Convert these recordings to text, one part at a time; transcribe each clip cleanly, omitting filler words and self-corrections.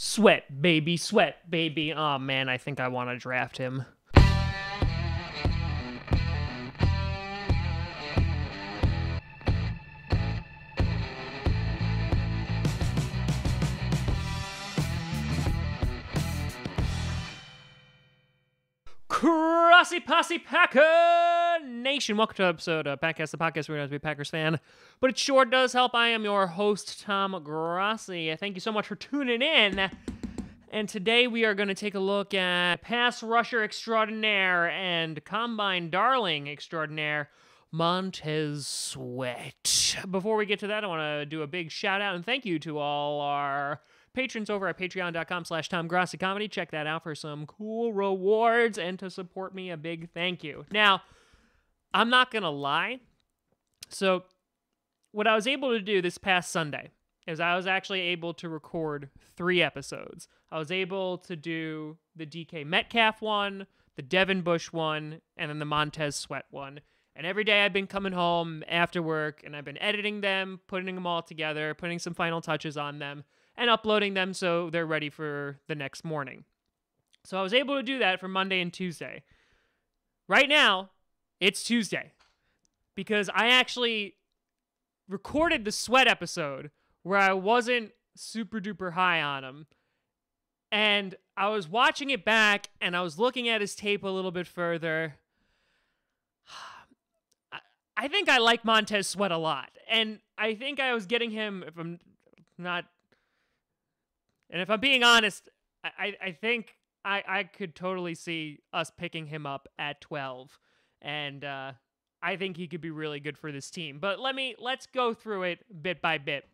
Sweat, baby, sweat, baby. Oh, man, I think I want to draft him. Crossy Posse Packer Nation. Welcome to episode of Packcast, the podcast where you have to be a Packers fan. But it sure does help. I am your host, Tom Grossi. Thank you so much for tuning in. And today we are going to take a look at pass rusher extraordinaire and combine darling extraordinaire, Montez Sweat. Before we get to that, I want to do a big shout out and thank you to all our patrons over at patreon.com/TomGrossiComedy. Check that out for some cool rewards and to support me, a big thank you. Now, I'm not going to lie. So, what I was able to do this past Sunday is I was actually able to record 3 episodes. I was able to do the DK Metcalf one, the Devin Bush one, and then the Montez Sweat one. And every day I've been coming home after work, and I've been editing them, putting them all together, putting some final touches on them, and uploading them so they're ready for the next morning. So I was able to do that for Monday and Tuesday. Right now, it's Tuesday, because I actually recorded the Sweat episode where I wasn't super duper high on him. And I was watching it back, and I was looking at his tape a little bit further. I think I like Montez Sweat a lot. And I think I was getting him, if I'm not... And if I'm being honest, I think I could totally see us picking him up at 12. And I think he could be really good for this team. But let's go through it bit by bit.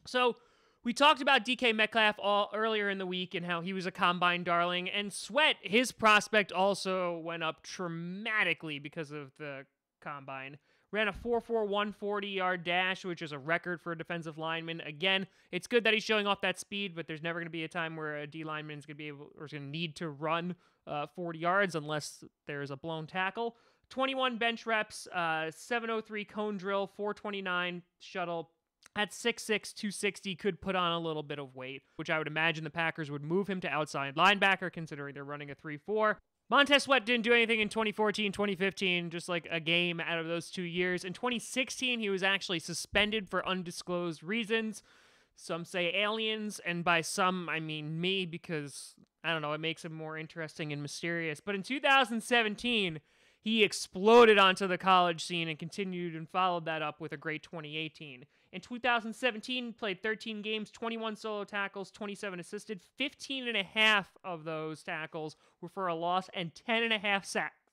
So we talked about DK Metcalf earlier in the week and how he was a combine darling. And Sweat, his prospect also went up dramatically because of the combine. Ran a 4.4 140-yard dash, which is a record for a defensive lineman. Again, it's good that he's showing off that speed, but there's never going to be a time where a D lineman is going to be able or is going to need to run 40 yards unless there's a blown tackle. 21 bench reps, 703 cone drill, 429 shuttle. At 6'6", 260, could put on a little bit of weight, which I would imagine the Packers would move him to outside linebacker, considering they're running a 3-4. Montez Sweat didn't do anything in 2014, 2015, just like a game out of those 2 years. In 2016, he was actually suspended for undisclosed reasons. Some say aliens, and by some, I mean me, because, I don't know, it makes him more interesting and mysterious. But in 2017, he exploded onto the college scene and continued and followed that up with a great 2018. In 2017, played 13 games, 21 solo tackles, 27 assisted. 15 and a half of those tackles were for a loss and 10 and a half sacks.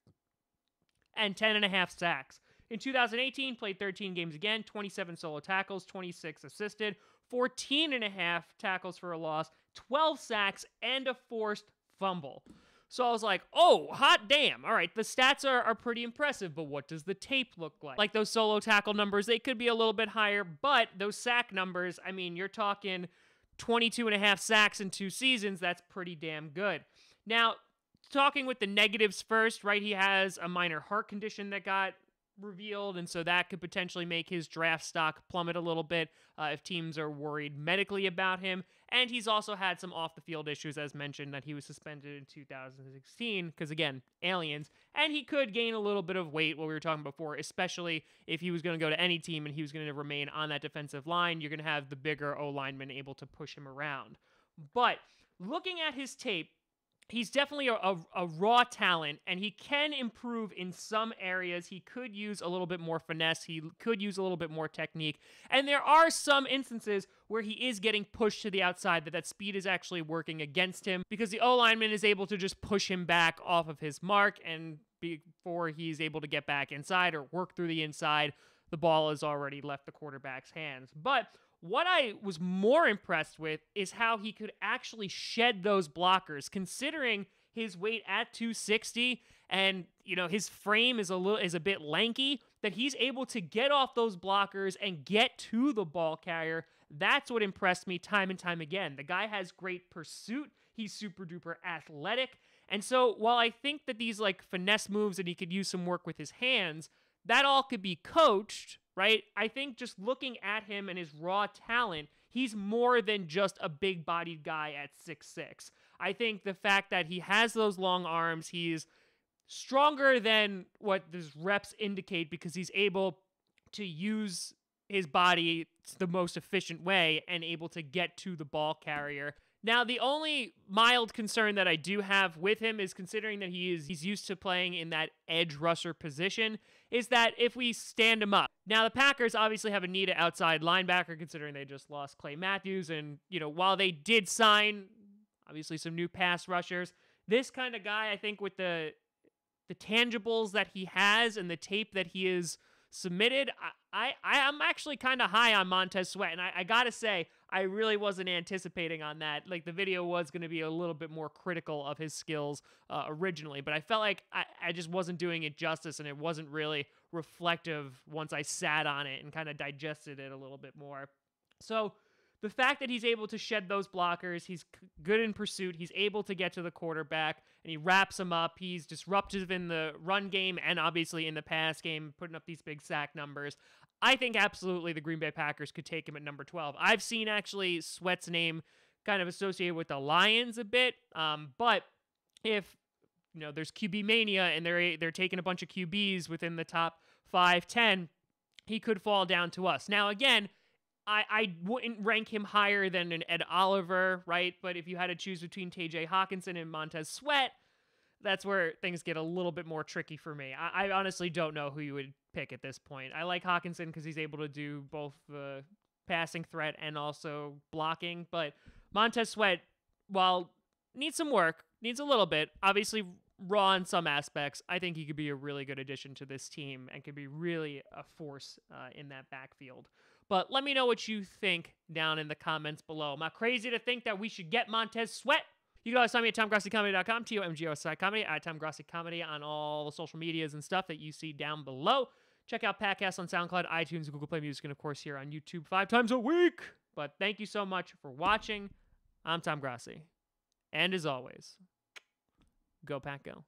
In 2018, played 13 games again, 27 solo tackles, 26 assisted, 14 and a half tackles for a loss, 12 sacks, and a forced fumble. So I was like, oh, hot damn. All right, the stats are pretty impressive, but what does the tape look like? Like those solo tackle numbers, they could be a little bit higher, but those sack numbers, I mean, you're talking 22 and a half sacks in 2 seasons. That's pretty damn good. Now, talking with the negatives first, right, he has a minor heart condition that got revealed, and so that could potentially make his draft stock plummet a little bit if teams are worried medically about him. And he's also had some off-the-field issues, as mentioned, that he was suspended in 2016, because, again, aliens. And he could gain a little bit of weight, what we were talking before, especially if he was going to go to any team and he was going to remain on that defensive line. You're going to have the bigger O-lineman able to push him around. But looking at his tape, he's definitely a raw talent, and he can improve in some areas. He could use a little bit more finesse. He could use a little bit more technique. And there are some instances where he is getting pushed to the outside, that speed is actually working against him, because the O-lineman is able to just push him back off of his mark, and before he's able to get back inside or work through the inside, the ball has already left the quarterback's hands. But what I was more impressed with is how he could actually shed those blockers, considering his weight at 260 and, you know, his frame is a bit lanky, that he's able to get off those blockers and get to the ball carrier. That's what impressed me time and time again. The guy has great pursuit. He's super duper athletic. And so while I think that these like finesse moves and he could use some work with his hands, that all could be coached, right? I think just looking at him and his raw talent, he's more than just a big-bodied guy at 6'6". I think the fact that he has those long arms, he's stronger than what his reps indicate because he's able to use his body the most efficient way and able to get to the ball carrier. Now, the only mild concern that I do have with him is considering that he's used to playing in that edge rusher position, is that if we stand him up. Now, the Packers obviously have a need at outside linebacker considering they just lost Clay Matthews. And, while they did sign, obviously, some new pass rushers, this kind of guy, I think with the tangibles that he has and the tape that he is submitted, I'm actually kind of high on Montez Sweat, and I gotta say, I really wasn't anticipating on that. Like, the video was going to be a little bit more critical of his skills originally, but I felt like I just wasn't doing it justice, and it wasn't really reflective once I sat on it and kind of digested it a little bit more. So the fact that he's able to shed those blockers, he's good in pursuit, he's able to get to the quarterback, and he wraps him up. He's disruptive in the run game and obviously in the pass game, putting up these big sack numbers. I think absolutely the Green Bay Packers could take him at number 12. I've seen actually Sweat's name kind of associated with the Lions a bit, but if there's QB mania and they're taking a bunch of QBs within the top 5-10, he could fall down to us. Now, again, I wouldn't rank him higher than an Ed Oliver, right? But if you had to choose between TJ Hawkinson and Montez Sweat, that's where things get a little bit more tricky for me. I honestly don't know who you would pick at this point. I like Hawkinson because he's able to do both the passing threat and also blocking. But Montez Sweat, while needs some work, needs a little bit, obviously raw in some aspects, I think he could be a really good addition to this team and could be really a force in that backfield. But let me know what you think down in the comments below. Am I crazy to think that we should get Montez Sweat? You can always find me at TomGrossiComedy.com, TOMGOSI Comedy, at Tom Grossi Comedy on all the social medias and stuff that you see down below. Check out podcasts on SoundCloud, iTunes, Google Play Music, and of course here on YouTube 5 times a week. But thank you so much for watching. I'm Tom Grossi. And as always, go Pack Go.